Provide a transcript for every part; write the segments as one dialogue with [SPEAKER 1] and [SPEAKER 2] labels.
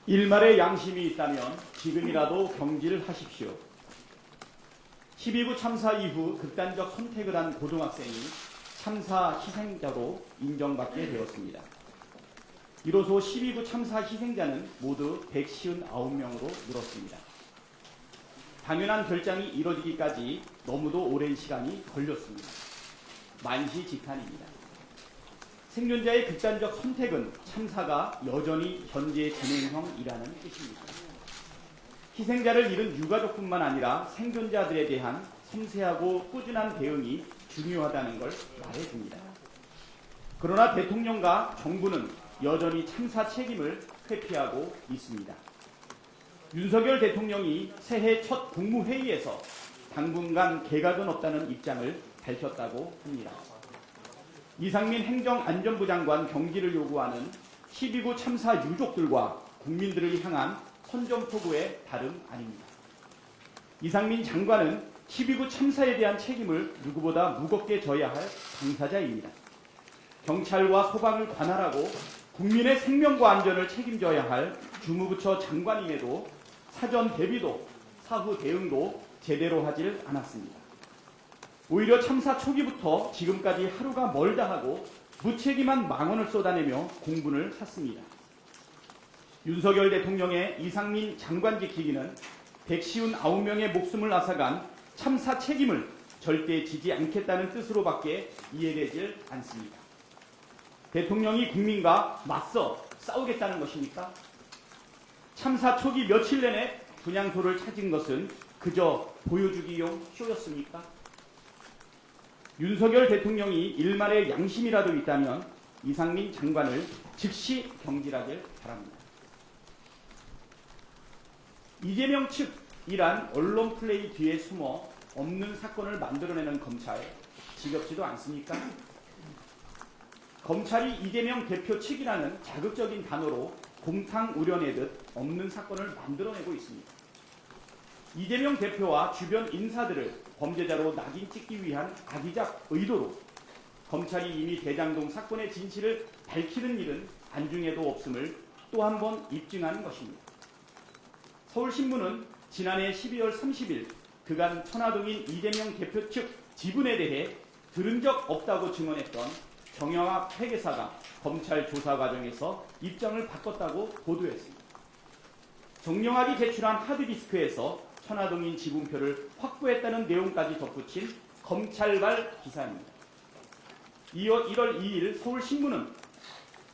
[SPEAKER 1] 일말의 양심이 있다면 지금이라도 경질하십시오. 12구 참사 이후 극단적 선택을 한 고등학생이 참사 희생자로 인정받게 되었습니다. 이로써 12구 참사 희생자는 모두 159명으로 늘었습니다. 당연한 결정이 이뤄지기까지 너무도 오랜 시간이 걸렸습니다. 만시지탄입니다. 생존자의 극단적 선택은 참사가 여전히 현재 진행형이라는 뜻입니다. 희생자를 잃은 유가족뿐만 아니라 생존자들에 대한 섬세하고 꾸준한 대응이 중요하다는 걸 말해줍니다. 그러나 대통령과 정부는 여전히 참사 책임을 회피하고 있습니다. 윤석열 대통령이 새해 첫 국무회의에서 당분간 개각은 없다는 입장을 밝혔다고 합니다. 이상민 행정안전부 장관 경질을 요구하는 12구 참사 유족들과 국민들을 향한 선전포고의 다름 아닙니다. 이상민 장관은 12구 참사에 대한 책임을 누구보다 무겁게 져야 할 당사자입니다. 경찰과 소방을 관할하고 국민의 생명과 안전을 책임져야 할 주무부처 장관임에도 사전 대비도 사후 대응도 제대로 하질 않았습니다. 오히려 참사 초기부터 지금까지 하루가 멀다 하고 무책임한 망언을 쏟아내며 공분을 샀습니다. 윤석열 대통령의 이상민 장관 지키기는 159명의 목숨을 앗아간 참사 책임을 절대 지지 않겠다는 뜻으로밖에 이해되질 않습니다. 대통령이 국민과 맞서 싸우겠다는 것입니까? 참사 초기 며칠 내내 분향소를 찾은 것은 그저 보여주기용 쇼였습니까? 윤석열 대통령이 일말의 양심이라도 있다면 이상민 장관을 즉시 경질하길 바랍니다. 이재명 측이란 언론 플레이 뒤에 숨어 없는 사건을 만들어내는 검찰 지겹지도 않습니까? 검찰이 이재명 대표 측이라는 자극적인 단어로 곰탕 우려내듯 없는 사건을 만들어내고 있습니다. 이재명 대표와 주변 인사들을 범죄자로 낙인 찍기 위한 악의적 의도로 검찰이 이미 대장동 사건의 진실을 밝히는 일은 안중에도 없음을 또 한 번 입증하는 것입니다. 서울신문은 지난해 12월 30일 그간 천화동인 이재명 대표 측 지분에 대해 들은 적 없다고 증언했던 정영학 회계사가 검찰 조사 과정에서 입장을 바꿨다고 보도했습니다. 정영학이 제출한 하드디스크에서 천화동인 지분표를 확보했다는 내용까지 덧붙인 검찰발 기사입니다. 이어 1월 2일 서울신문은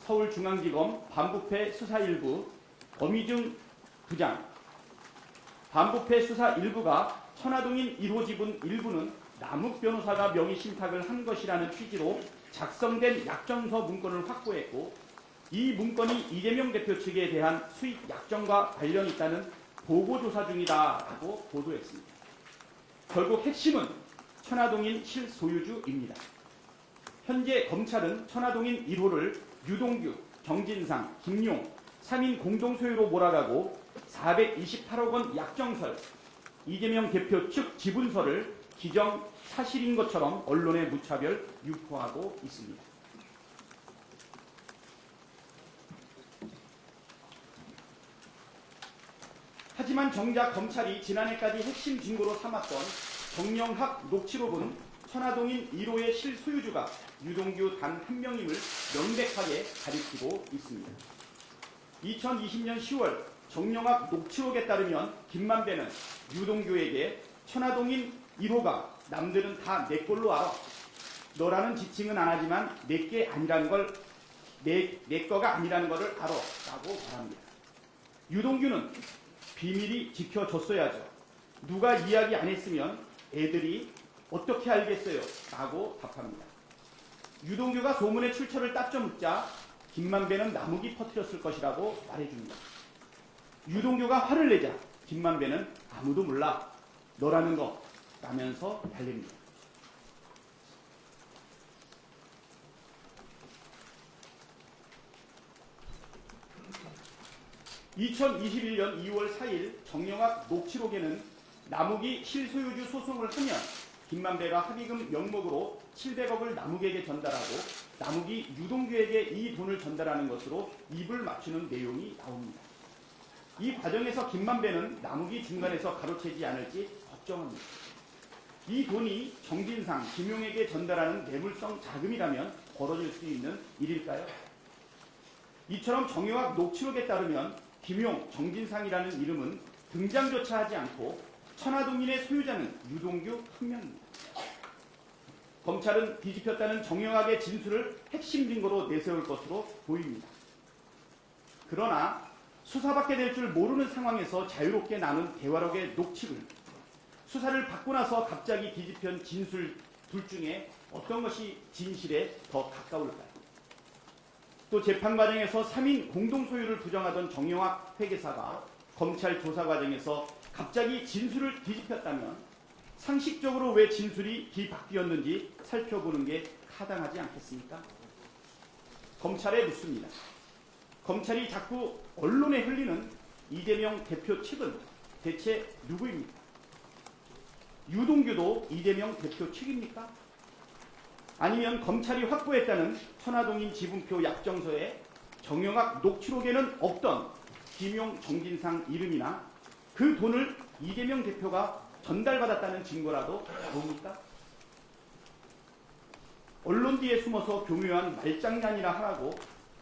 [SPEAKER 1] 서울중앙지검 반부패 수사 1부 엄희중 부장 반부패 수사 1부가 천화동인 1호 지분 일부는 남욱 변호사가 명의신탁을 한 것이라는 취지로 작성된 약정서 문건을 확보했고 이 문건이 이재명 대표 측에 대한 수익 약정과 관련이 있다는 보고조사 중이다라고 보도했습니다. 결국 핵심은 천화동인 실소유주입니다. 현재 검찰은 천화동인 1호를 유동규, 정진상, 김용 3인 공동소유로 몰아가고 428억 원 약정설, 이재명 대표 측 지분서를 기정 사실인 것처럼 언론에 무차별 유포하고 있습니다. 하지만 정작 검찰이 지난해까지 핵심 증거로 삼았던 정영학 녹취록은 천화동인 1호의 실소유주가 유동규 단 한 명임을 명백하게 가리키고 있습니다. 2020년 10월 정영학 녹취록에 따르면 김만배는 유동규에게 천화동인 1호가 남들은 다 내 걸로 알아. 너라는 지칭은 안 하지만 내게 아니라는 걸 내 거가 아니라는 것을 알아 라고 말합니다. 유동규는 비밀이 지켜졌어야죠. 누가 이야기 안 했으면 애들이 어떻게 알겠어요? 라고 답합니다. 유동규가 소문의 출처를 따져 묻자 김만배는 나무기 퍼뜨렸을 것이라고 말해줍니다. 유동규가 화를 내자 김만배는 아무도 몰라. 너라는 거 라면서 달립니다. (2021년 2월 4일) 정영학 녹취록에는 남욱이 실소유주 소송을 하면 김만배가 합의금 명목으로 700억을 남욱에게 전달하고 남욱이 유동규에게 이 돈을 전달하는 것으로 입을 맞추는 내용이 나옵니다. 이 과정에서 김만배는 남욱이 중간에서 가로채지 않을지 걱정합니다. 이 돈이 정진상, 김용에게 전달하는 뇌물성 자금이라면 벌어질 수 있는 일일까요? 이처럼 정영학 녹취록에 따르면 김용, 정진상이라는 이름은 등장조차 하지 않고 천화동인의 소유자는 유동규 한 명입니다. 검찰은 뒤집혔다는 정영학의 진술을 핵심 증거로 내세울 것으로 보입니다. 그러나 수사받게 될 줄 모르는 상황에서 자유롭게 나눈 대화록의 녹취를 수사를 받고 나서 갑자기 뒤집힌 진술 둘 중에 어떤 것이 진실에 더 가까울까요? 또 재판 과정에서 3인 공동 소유를 부정하던 정영학 회계사가 검찰 조사 과정에서 갑자기 진술을 뒤집혔다면 상식적으로 왜 진술이 뒤바뀌었는지 살펴보는 게 타당하지 않겠습니까? 검찰에 묻습니다. 검찰이 자꾸 언론에 흘리는 이재명 대표 측은 대체 누구입니까? 유동규도 이재명 대표 측입니까? 아니면 검찰이 확보했다는 천화동인 지분표 약정서에 정영학 녹취록에는 없던 김용, 정진상 이름이나 그 돈을 이재명 대표가 전달받았다는 증거라도 나옵니까? 언론 뒤에 숨어서 교묘한 말장난이라 하라고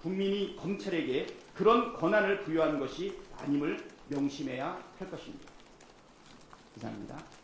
[SPEAKER 1] 국민이 검찰에게 그런 권한을 부여한 것이 아님을 명심해야 할 것입니다. 이상입니다.